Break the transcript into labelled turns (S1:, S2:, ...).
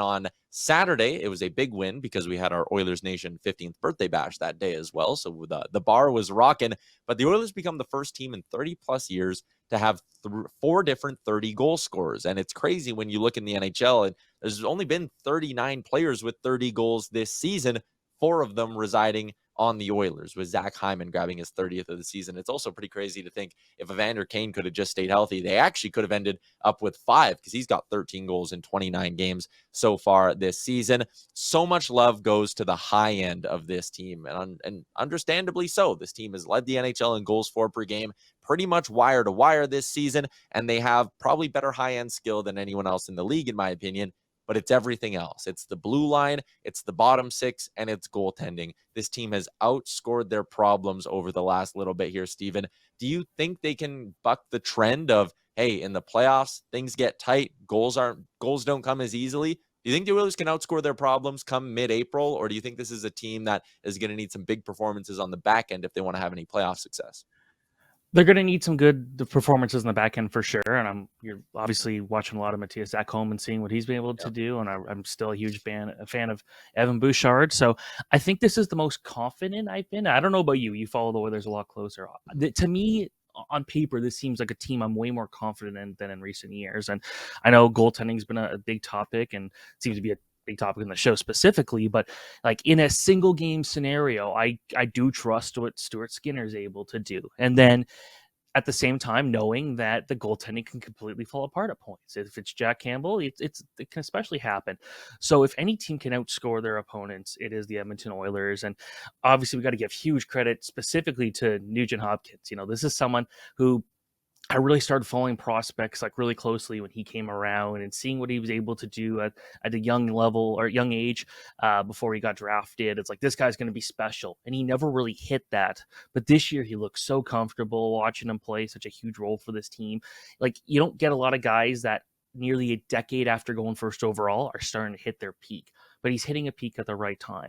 S1: on Saturday, it was a big win because we had our Oilers Nation 15th birthday bash that day as well. So the bar was rocking. But the Oilers become the first team in 30 plus years to have 4 different 30 goal scorers. And it's crazy when you look in the NHL, and there's only been 39 players with 30 goals this season, 4 of them residing on the Oilers, with Zach Hyman grabbing his 30th of the season. It's also pretty crazy to think if Evander Kane could have just stayed healthy, they actually could have ended up with 5 because he's got 13 goals in 29 games so far this season. So much love goes to the high end of this team, and understandably so. This team has led the NHL in goals for per game pretty much wire to wire this season, and they have probably better high-end skill than anyone else in the league, in my opinion. But it's everything else. It's the blue line, it's the bottom 6, and it's goaltending. This team has outscored their problems over the last little bit here, Steven. Do you think they can buck the trend of, hey, in the playoffs, things get tight, goals don't come as easily? Do you think the Oilers can outscore their problems come mid-April, or do you think this is a team that is going to need some big performances on the back end if they want to have any playoff success?
S2: They're going to need some good performances in the back end for sure. And you're obviously watching a lot of Matthias Ekholm and seeing what he's been able to do. And I'm still a huge fan of Evan Bouchard. So I think this is the most confident I've been. I don't know about you. You follow the Oilers a lot closer. To me, on paper, this seems like a team I'm way more confident in than in recent years. And I know goaltending's been a big topic and seems to be a big topic in the show specifically, but like in a single game scenario, I do trust what Stuart Skinner is able to do. And then at the same time, knowing that the goaltending can completely fall apart at points. If it's Jack Campbell, it can especially happen. So if any team can outscore their opponents, it is the Edmonton Oilers. And obviously we got to give huge credit specifically to Nugent Hopkins. This is someone who I really started following prospects like really closely when he came around and seeing what he was able to do at a young level or young age before he got drafted. It's like, this guy's going to be special. And he never really hit that. But this year he looks so comfortable watching him play such a huge role for this team. Like, you don't get a lot of guys that nearly a decade after going first overall are starting to hit their peak, but he's hitting a peak at the right time.